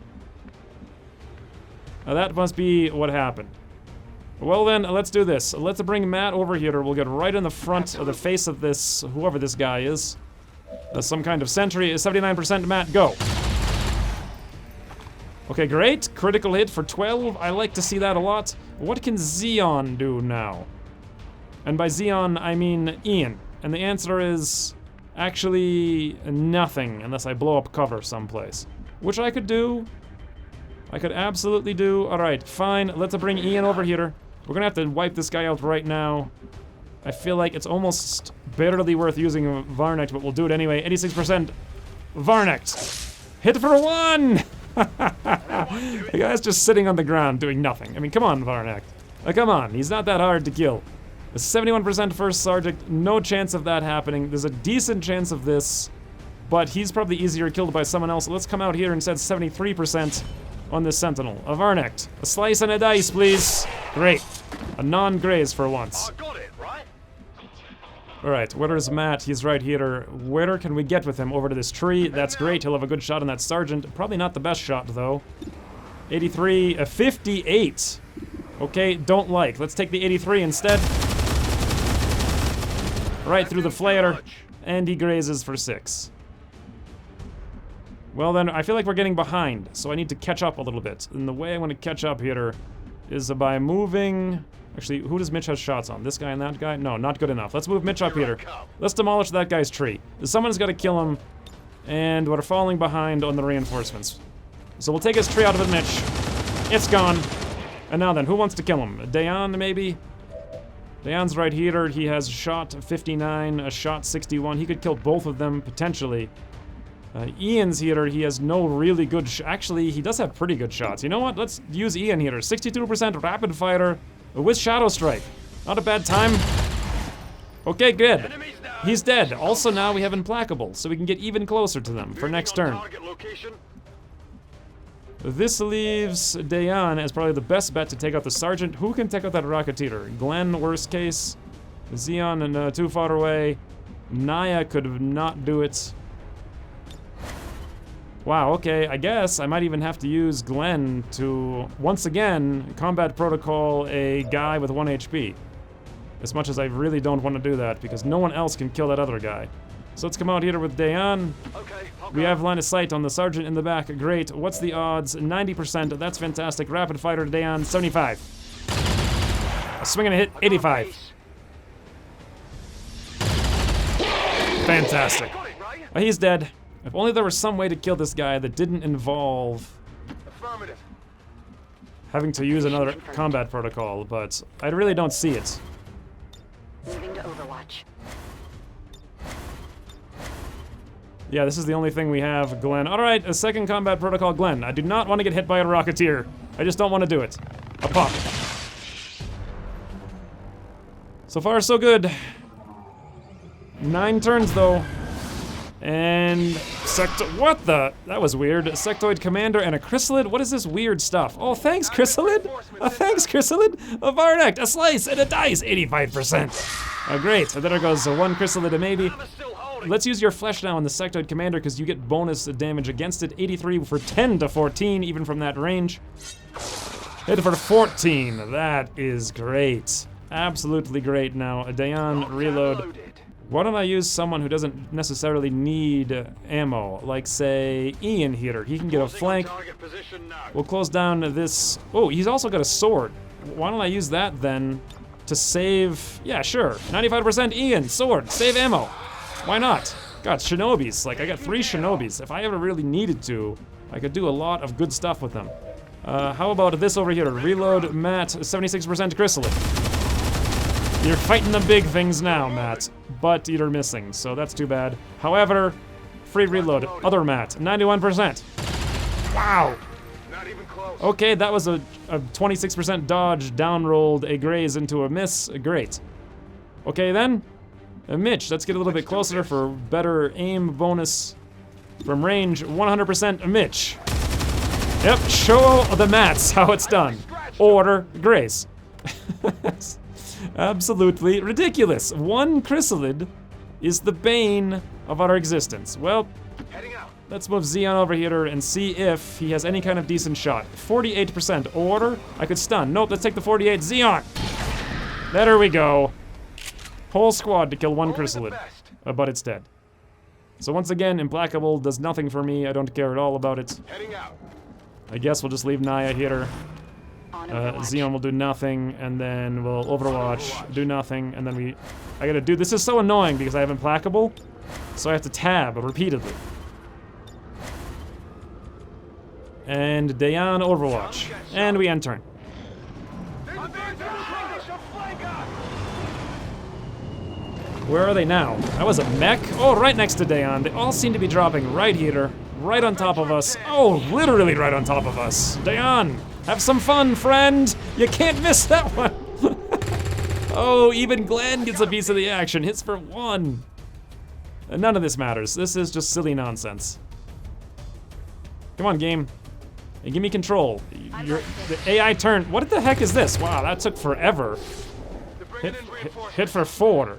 Now that must be what happened. Well then, let's do this. Let's bring Matt over here. We'll get right in the front of the face of this, whoever this guy is. Some kind of sentry. 79% Matt, go. Okay, great. Critical hit for 12. I like to see that a lot. What can Xeon do now? And by Xeon, I mean Ian. And the answer is actually nothing unless I blow up cover someplace. Which I could do. I could absolutely do. Alright, fine. Let's bring Ian over here. We're gonna have to wipe this guy out right now. I feel like it's almost barely worth using Varnick, but we'll do it anyway. 86% Varnick. Hit for 1! The guy's just sitting on the ground doing nothing. I mean, come on, Varnick. Come on, he's not that hard to kill. A 71% first sergeant, no chance of that happening. There's a decent chance of this, but he's probably easier killed by someone else. Let's come out here and set 73% on this Sentinel. A Varnect. A slice and a dice, please. Great. A non-graze for once. I got it, right? Alright, where is Matt? He's right here. Where can we get with him? Over to this tree. That's great. He'll have a good shot on that Sergeant. Probably not the best shot, though. 83, 58. Okay, don't like. Let's take the 83 instead. Right through the flare. And he grazes for 6. Well then, I feel like we're getting behind, so I need to catch up a little bit. And the way I want to catch up here is by moving... Actually, who does Mitch have shots on? This guy and that guy? No, not good enough. Let's move Mitch up here. Let's demolish that guy's tree. Someone's got to kill him, and we're falling behind on the reinforcements. So we'll take his tree out of it, Mitch. It's gone. And now then, who wants to kill him? Dayan, maybe? Dayan's right here. He has a shot 59, a shot 61. He could kill both of them, potentially. Ian's here. He has no really good... Actually, he does have pretty good shots. You know what? Let's use Ian here. 62% rapid fire with Shadow Strike. Not a bad time. Okay, good. He's dead. Also, now we have Implacable, so we can get even closer to them for next turn. This leaves Dayan as probably the best bet to take out the Sergeant. Who can take out that Rocketeer? Glenn, worst case. Xeon and too far away. Naya could not do it. Wow, okay, I guess I might even have to use Glenn to, once again, combat protocol a guy with 1 HP. As much as I really don't want to do that, because no one else can kill that other guy. So let's come out here with Dayan. Okay, We have line of sight on the Sergeant in the back. Great. What's the odds? 90%. That's fantastic. Rapid fire to Dayan, 75. A swing and a hit, 85. Fantastic. Got it, right? He's dead. If only there was some way to kill this guy that didn't involve Affirmative. having to use another combat protocol, but I really don't see it. Moving to Overwatch. Yeah, this is the only thing we have, Glenn. Alright, a second combat protocol, Glenn. I do not want to get hit by a Rocketeer. I just don't want to do it. A pop. So far, so good. 9 turns, though. And what the? That was weird. A Sectoid Commander and a Chrysalid? What is this weird stuff? Oh, thanks, Chrysalid! Thanks, Chrysalid! A Varnect, a slice, and a dice! 85%! Great. So there goes 1 Chrysalid, maybe. Let's use your flesh now on the Sectoid Commander, because you get bonus damage against it. 83 for 10 to 14, even from that range. Hit for 14. That is great. Absolutely great. Now, a Dayan reload. Why don't I use someone who doesn't necessarily need ammo, like, say, Ian here. He can get a flank. We'll close down this... Oh, he's also got a sword. Why don't I use that, then, to save... Yeah, sure. 95% Ian, sword, save ammo. Why not? God, Shinobis. Like, I got 3 Shinobis. If I ever really needed to, I could do a lot of good stuff with them. How about this over here? Reload, Matt, 76% Chrysalid. You're fighting the big things now, Matt, but you're missing, so that's too bad. However, free reload, other Matt, 91%. Wow. Not even close. Okay, that was a 26% dodge, down-rolled a graze into a miss. Great. Okay, then, Mitch, let's get a little bit closer for better aim bonus from range. 100% Mitch. Yep, show the Matts how it's done. Order graze. Absolutely ridiculous. 1 Chrysalid is the bane of our existence. Well, Heading out. let's move Xeon over here and see if he has any kind of decent shot. 48% order. I could stun. Nope, let's take the 48. Xeon! There we go. Whole squad to kill 1 Only the Chrysalid. best. But it's dead. So once again, Implacable does nothing for me. I don't care at all about it. Heading out. I guess we'll just leave Naya here. On Overwatch. Xeon will do nothing, and then we'll Overwatch, do nothing, and then I gotta do, this is so annoying because I have Implacable, so I have to tab repeatedly. And Dayan Overwatch, and we end turn. Where are they now? That was a mech? Oh, right next to Dayan. They all seem to be dropping right here, right on top of us. Oh, literally right on top of us. Dayan! Have some fun, friend! You can't miss that one! Oh, even Glenn gets a piece of the action. Hits for 1. None of this matters. This is just silly nonsense. Come on, game. Hey, give me control. The AI turn. What the heck is this? Wow, that took forever. Hit for 4.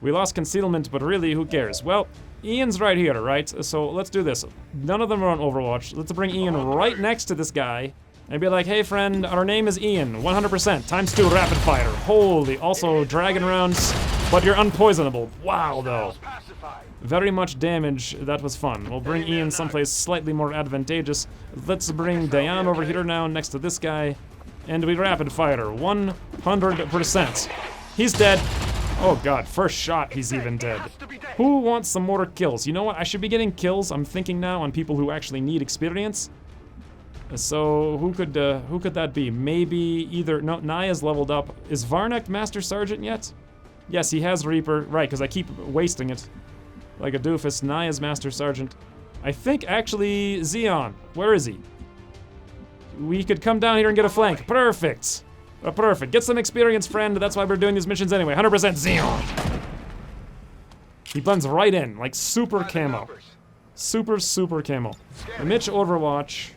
We lost concealment, but really, who cares? Well, Ian's right here, right? So let's do this. None of them are on Overwatch. Let's bring Ian right next to this guy and be like, hey friend, our name is Ian, 100%, ×2 rapid fire. Holy, also dragon rounds, but you're unpoisonable. Wow, though. Very much damage, that was fun. We'll bring Ian someplace slightly more advantageous. Let's bring Diane over here now next to this guy. And we rapid fire, 100%. He's dead. Oh god, first shot, he's even dead. Who wants some more kills? You know what, I should be getting kills, I'm thinking now, on people who actually need experience. So, who could that be? Maybe either, no, Naya's leveled up. Is Varnek Master Sergeant yet? Yes, he has Reaper, right, because I keep wasting it. Like a doofus. Naya's Master Sergeant. I think, actually, Xeon. Where is he? We could come down here and get a flank. Perfect. Perfect. Get some experience, friend. That's why we're doing these missions anyway. 100% Xeon. He blends right in, like super camo. Super camo. Mitch Overwatch.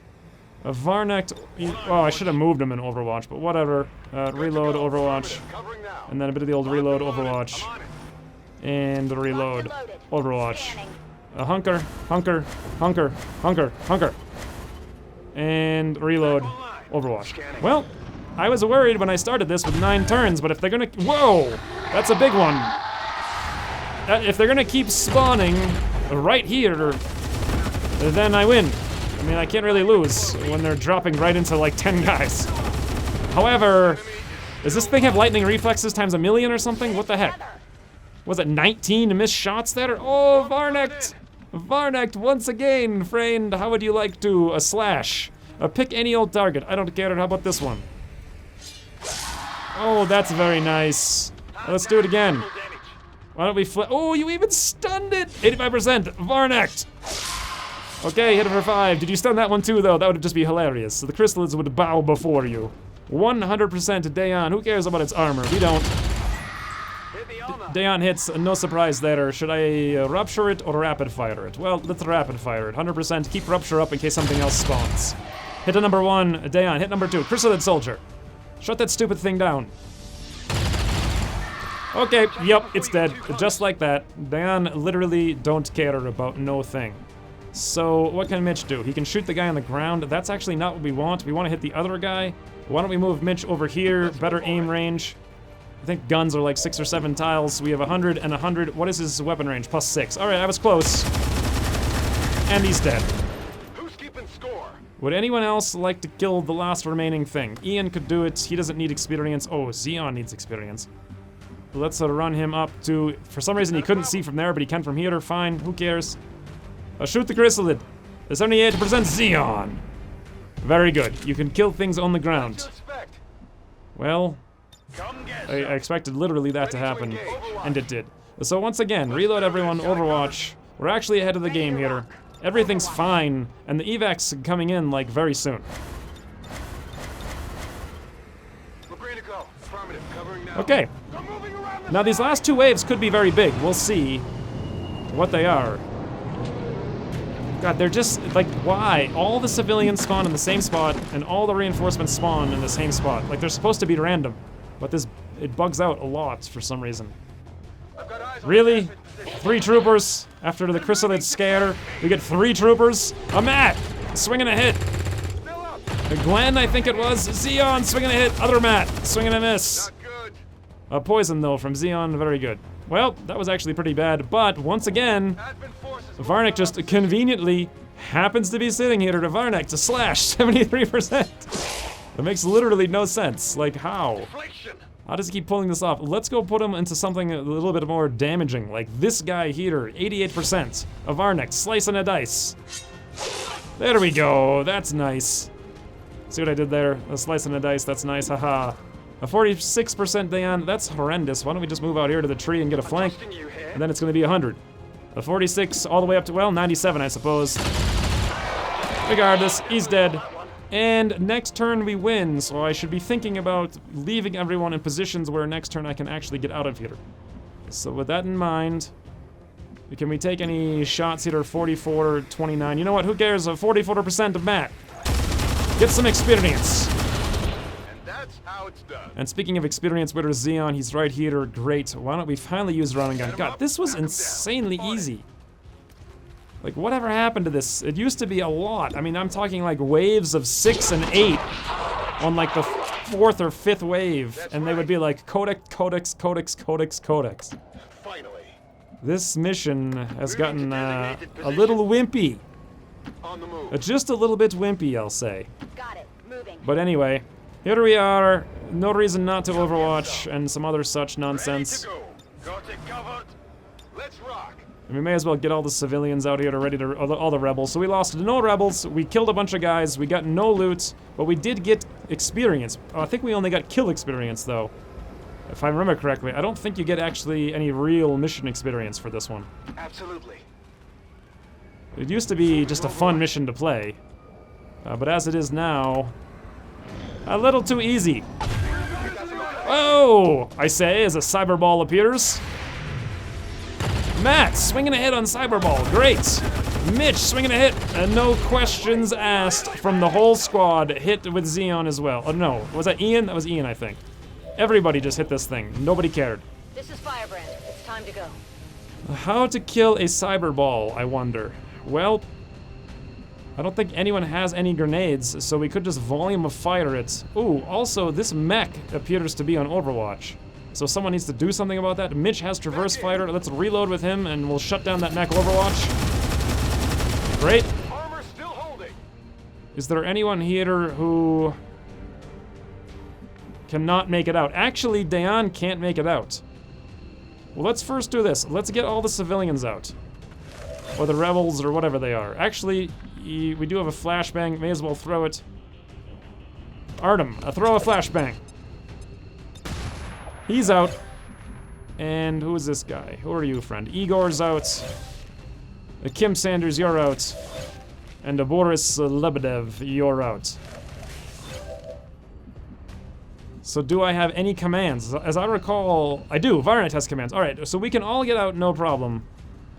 Varnek. Oh, I should have moved him in Overwatch, but whatever. Reload Overwatch. And then a bit of the old reload Overwatch. And reload Overwatch. Hunker. And reload Overwatch. Well, I was worried when I started this with 9 turns, but if they're gonna... Whoa! That's a big one. If they're gonna keep spawning right here, then I win. I mean, I can't really lose when they're dropping right into like 10 guys. However, does this thing have lightning reflexes times 1,000,000 or something? What the heck? Was it 19 missed shots there? Oh, Varnek! Varnek, once again, friend, how would you like to slash? Pick any old target, I don't care, how about this one? Oh, that's very nice. Let's do it again. Why don't we flip? Oh, you even stunned it! 85%, Varnek! Okay, hit it for 5. Did you stun that one too, though? That would just be hilarious. So the chrysalids would bow before you. 100% Dayon. Who cares about its armor? We don't. Dayon hits, no surprise there. Should I rupture it or rapid fire it? Well, let's rapid fire it. 100%. Keep rupture up in case something else spawns. Hit to number 1, Dayon. Hit number 2, chrysalid soldier. Shut that stupid thing down. Okay, yep, it's dead. Just like that. Dayon literally don't care about no thing. So, what can Mitch do? He can shoot the guy on the ground. That's actually not what we want. We want to hit the other guy. Why don't we move Mitch over here? Better aim range. I think guns are like 6 or 7 tiles. We have 100 and 100. What is his weapon range? +6. Alright, I was close. And he's dead. Who's keeping score? Would anyone else like to kill the last remaining thing? Ian could do it. He doesn't need experience. Oh, Xeon needs experience. Let's run him up to... For some reason, he couldn't see from there, but he can from here. Fine, who cares? Shoot the chrysalid. 78% Xeon. Very good. You can kill things on the ground. Well, I expected literally that to happen, and it did. So once again, reload everyone, Overwatch. We're actually ahead of the game here. Everything's fine, and the evac's coming in, like, very soon. Okay. Now these last 2 waves could be very big. We'll see what they are. God, they're just, like, why? All the civilians spawn in the same spot, and all the reinforcements spawn in the same spot. Like, they're supposed to be random, but it bugs out a lot for some reason. Really? 3 troopers? After the chrysalid scare, we get 3 troopers? A Matt! Swinging a hit! Glenn, I think it was. Xeon, swinging a hit. Other Matt, swinging a miss. A poison, though, from Xeon, very good. Well, that was actually pretty bad, but once again, Varnek just conveniently happens to be sitting here to Varnek to slash 73%. That makes literally no sense. Like, how? How does he keep pulling this off? Let's go put him into something a little bit more damaging, like this guy here, 88%. A Varnek, slicing a dice. There we go, that's nice. See what I did there? A slicing a dice, that's nice, haha. A 46% Dayon, that's horrendous. Why don't we just move out here to the tree and get a flank? And then it's gonna be 100. A 46 all the way up to, well, 97, I suppose. Regardless, he's dead. And next turn we win, so I should be thinking about leaving everyone in positions where next turn I can actually get out of here. So with that in mind, Can we take any shots here? 44, 29. You know what? Who cares? 44% of Matt. Get some experience. And that's how it's done. And speaking of experience, where's Xeon? He's right here. Great. Why don't we finally use run and gun? God, this was insanely easy. Like, whatever happened to this? It used to be a lot. I mean, I'm talking like waves of 6 and 8 on like the 4th or 5th wave, and they would be like codex, codex, codex, codex, codex. Finally. This mission has gotten a little wimpy. On the move. Just a little bit wimpy, I'll say. Got it. Moving. But anyway, here we are. No reason not to Overwatch and some other such nonsense. Ready to go. Got it covered. Let's rock. And we may as well get all the civilians out here to ready to all the rebels. So we lost no rebels. We killed a bunch of guys. We got no loot, but we did get experience. I think we only got kill experience though, if I remember correctly. I don't think you get actually any real mission experience for this one. Absolutely. It used to be just a fun mission to play, but as it is now, a little too easy. Oh, I say as a cyber ball appears. Matt swinging a hit on Cyberball, great. Mitch swinging a hit, and no questions asked from the whole squad. Hit with Xeon as well. Oh no, was that Ian? That was Ian, I think. Everybody just hit this thing. Nobody cared. This is Firebrand. It's time to go. How to kill a Cyberball, I wonder. Well, I don't think anyone has any grenades, so we could just volume of fire it. Ooh, also this mech appears to be on Overwatch. So someone needs to do something about that. Mitch has traverse fire. Let's reload with him and we'll shut down that mech Overwatch. Great. Armor still holding. Is there anyone here who cannot make it out? Actually, Dayan can't make it out. Well, let's first do this. Let's get all the civilians out. Or the rebels or whatever they are. Actually, we do have a flashbang. May as well throw it. Artem, throw a flashbang. He's out. And who is this guy? Who are you, friend? Igor's out. Kim Sanders, you're out. And Boris Lebedev, you're out. So do I have any commands? As I recall, I do. Varnet has commands. Alright, so we can all get out, no problem.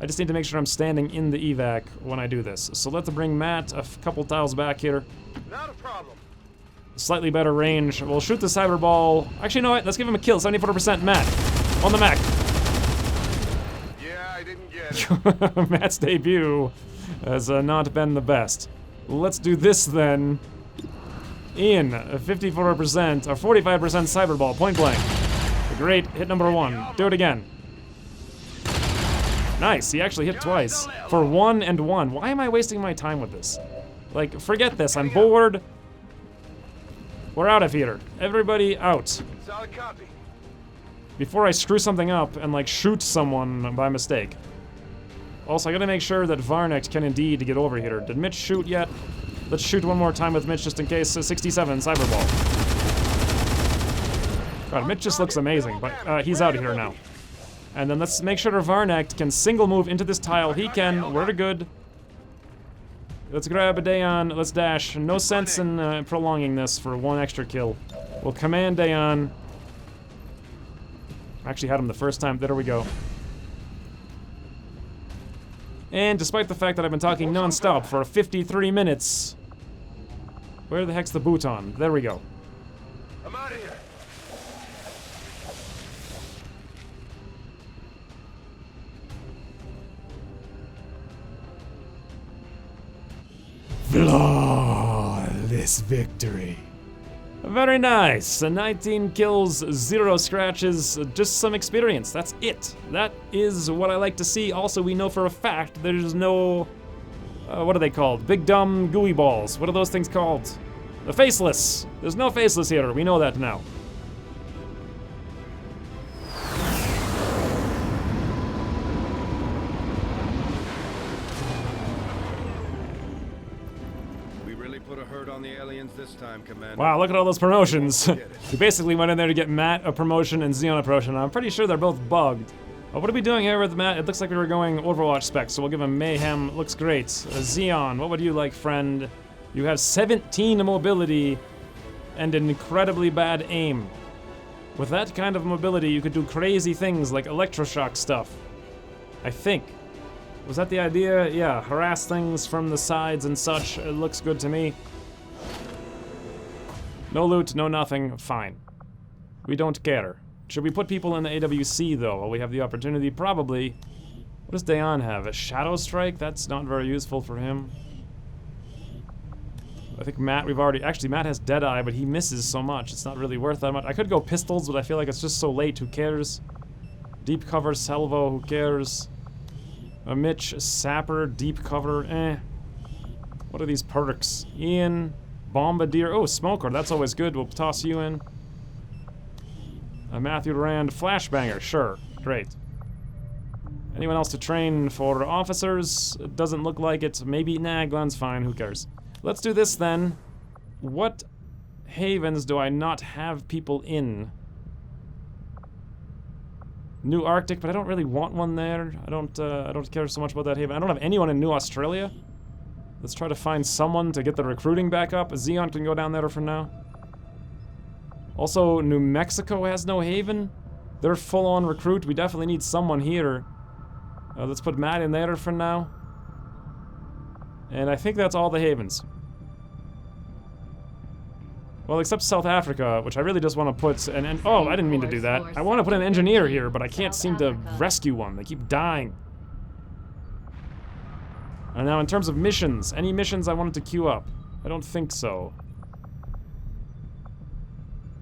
I just need to make sure I'm standing in the evac when I do this. So let's bring Matt a couple tiles back here. Not a problem. Slightly better range. We'll shoot the cyber ball. Actually, you know what? Let's give him a kill. 74% Matt. On the Mac. Yeah, I didn't get it. Matt's debut has not been the best. Let's do this then. Ian, 54% or 45% cyber ball. Point blank. Great. Hit number 1. Do it again. Nice. He actually hit twice. For 1 and 1. Why am I wasting my time with this? Like, forget this. I'm bored. We're out of here. Everybody out. Solid copy. Before I screw something up and like shoot someone by mistake. Also, I gotta make sure that Varnek can indeed get over here. Did Mitch shoot yet? Let's shoot one more time with Mitch just in case. 67 cyberball. God, Mitch just looks amazing, but he's out of here now. And then let's make sure Varnek can single move into this tile. He can. We're good. Let's grab a Dayan. Let's dash. No sense in prolonging this for 1 extra kill. We'll command Dayan. Actually had him the first time. There we go. And despite the fact that I've been talking non-stop for 53 minutes... Where the heck's the bouton? There we go. I'm out of here. Flawless victory. Very nice. 19 kills, 0 scratches, just some experience. That's it. That is what I like to see. Also, we know for a fact there's no... what are they called? Big dumb gooey balls. What are those things called? The faceless. There's no faceless here. We know that now. Put a hurt on the aliens this time, Commander. Wow, look at all those promotions. We basically went in there to get Matt a promotion and Xeon a promotion. I'm pretty sure they're both bugged. What are we doing here with Matt? It looks like we were going Overwatch specs, so we'll give him Mayhem. Looks great. Xeon, what would you like, friend? You have 17 mobility and an incredibly bad aim. With that kind of mobility, you could do crazy things like electroshock stuff. I think. Was that the idea? Yeah, harass things from the sides and such. It looks good to me. No loot, no nothing. Fine. We don't care. Should we put people in the AWC, though, while we have the opportunity? Probably. What does Dayon have? A Shadow Strike? That's not very useful for him. I think Matt, we've already... Actually, Matt has Deadeye, but he misses so much. It's not really worth that much. I could go pistols, but I feel like it's just so late. Who cares? Deep cover, Salvo. Who cares? Mitch, Sapper, deep cover. Eh. What are these perks? Ian, Bombardier. Oh, Smoker. That's always good. We'll toss you in. Matthew Rand, Flashbanger. Sure. Great. Anyone else to train for officers? It doesn't look like it. Maybe. Nah, Glenn's fine. Who cares? Let's do this then. What havens do I not have people in? New Arctic, but I don't really want one there. I don't care so much about that haven. I don't have anyone in New Australia. Let's try to find someone to get the recruiting back up. Xeon can go down there for now. Also, New Mexico has no haven. They're full-on recruit. We definitely need someone here. Let's put Matt in there for now. And I think that's all the havens. Well, except South Africa, which I really just want to put an... Oh, I didn't mean to do that. I want to put an engineer here, but I can't seem to rescue one. They keep dying. And now, in terms of missions, any missions I wanted to queue up? I don't think so.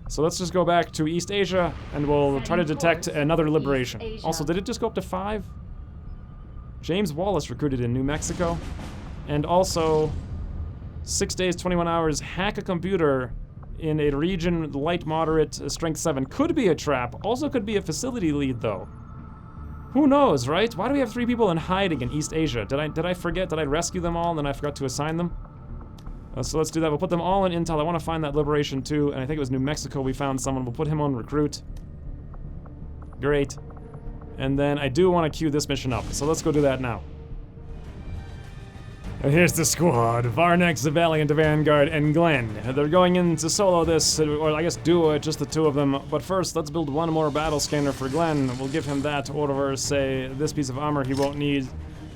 So let's just go back to East Asia, and we'll try to detect another liberation. Also, did it just go up to 5? James Wallace recruited in New Mexico. And also, 6 days, 21 hours, hack a computer in a region light moderate strength 7. Could be a trap. Also could be a facility lead, though. Who knows, right? Why do we have 3 people in hiding in East Asia? Did I forget? Did I rescue them all and then I forgot to assign them? So let's do that. We'll put them all in intel. I want to find that liberation too, and I think it was New Mexico we found someone. We'll put him on recruit. Great. And then I do want to queue this mission up, so let's go do that now. And here's the squad. Varnex, the Valiant, the Vanguard, and Glenn. They're going in to solo this, or I guess duo it, just the 2 of them. But first, let's build one more battle scanner for Glenn. We'll give him that over, say, this piece of armor he won't need.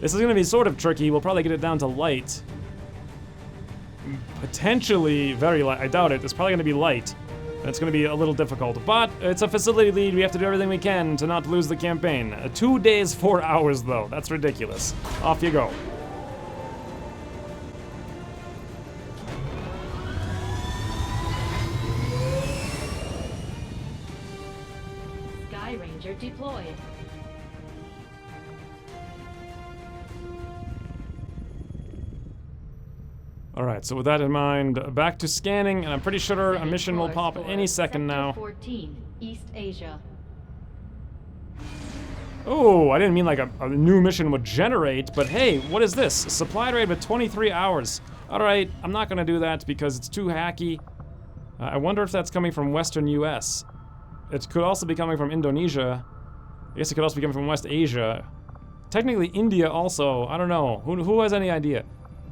This is going to be sort of tricky. We'll probably get it down to light. Potentially very light. I doubt it. It's probably going to be light. It's going to be a little difficult. But it's a facility lead. We have to do everything we can to not lose the campaign. 2 days, 4 hours, though. That's ridiculous. Off you go. Sky Ranger deployed. Alright, so with that in mind, back to scanning, and I'm pretty sure a mission will pop any second now. 14, East Asia. Oh, I didn't mean like a new mission would generate, but hey, what is this? Supply rate with 23 hours. Alright, I'm not gonna do that because it's too hacky. I wonder if that's coming from Western US. It could also be coming from Indonesia. I guess it could also be coming from West Asia. Technically India also, I don't know. Who has any idea?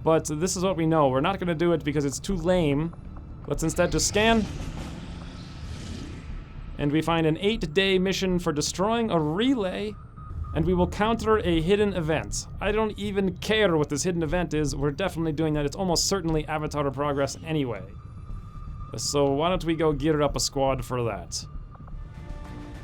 But this is what we know. We're not gonna do it because it's too lame. Let's instead just scan. And we find an 8-day mission for destroying a relay. And we will counter a hidden event. I don't even care what this hidden event is. We're definitely doing that. It's almost certainly Avatar of Progress anyway. So why don't we go gear up a squad for that?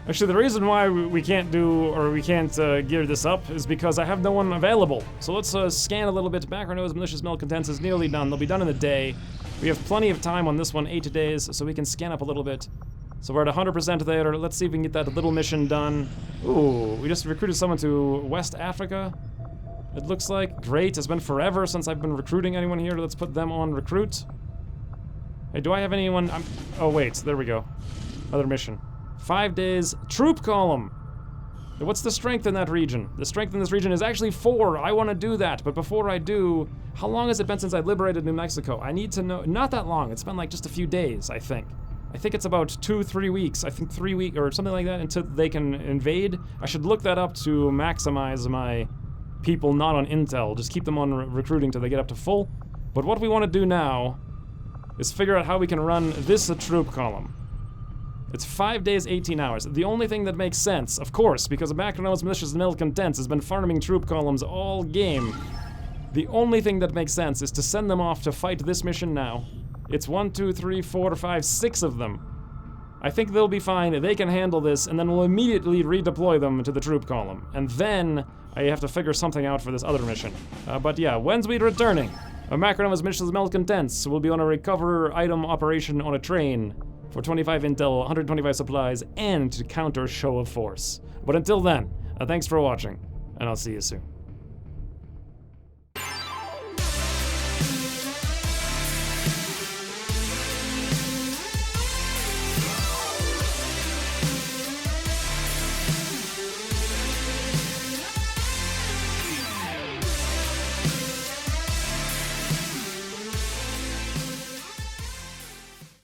Actually, the reason why we can't do, or we can't gear this up is because I have no one available. So let's scan a little bit. Background noise, malicious malcontents is nearly done. They'll be done in a day. We have plenty of time on this one, 8 days, so we can scan up a little bit. So we're at 100% there. Let's see if we can get that little mission done. Ooh, we just recruited someone to West Africa. It looks like. Great, it's been forever since I've been recruiting anyone here. Let's put them on recruit. Hey, do I have anyone? Oh wait, there we go. Another mission. 5 days, troop column. What's the strength in that region? The strength in this region is actually 4. I want to do that, but before I do, how long has it been since I liberated New Mexico? I need to know. Not that long. It's been like just a few days, I think. I think it's about 2-3 weeks. I think 3 weeks or something like that until they can invade. I should look that up to maximize my people not on intel. Just keep them on recruiting till they get up to full. But what we want to do now is figure out how we can run this troop column. It's 5 days, 18 hours. The only thing that makes sense, of course, because the Macronos Militias and Malcontents has been farming troop columns all game. The only thing that makes sense is to send them off to fight this mission now. It's 1, 2, 3, 4, 5, 6 of them. I think they'll be fine, they can handle this, and then we'll immediately redeploy them to the troop column. And then I have to figure something out for this other mission. But yeah, when's we returning? Macronos Militias and Malcontents will be on a recover item operation on a train for 25 intel, 125 supplies, and to counter show of force. But until then, thanks for watching, and I'll see you soon.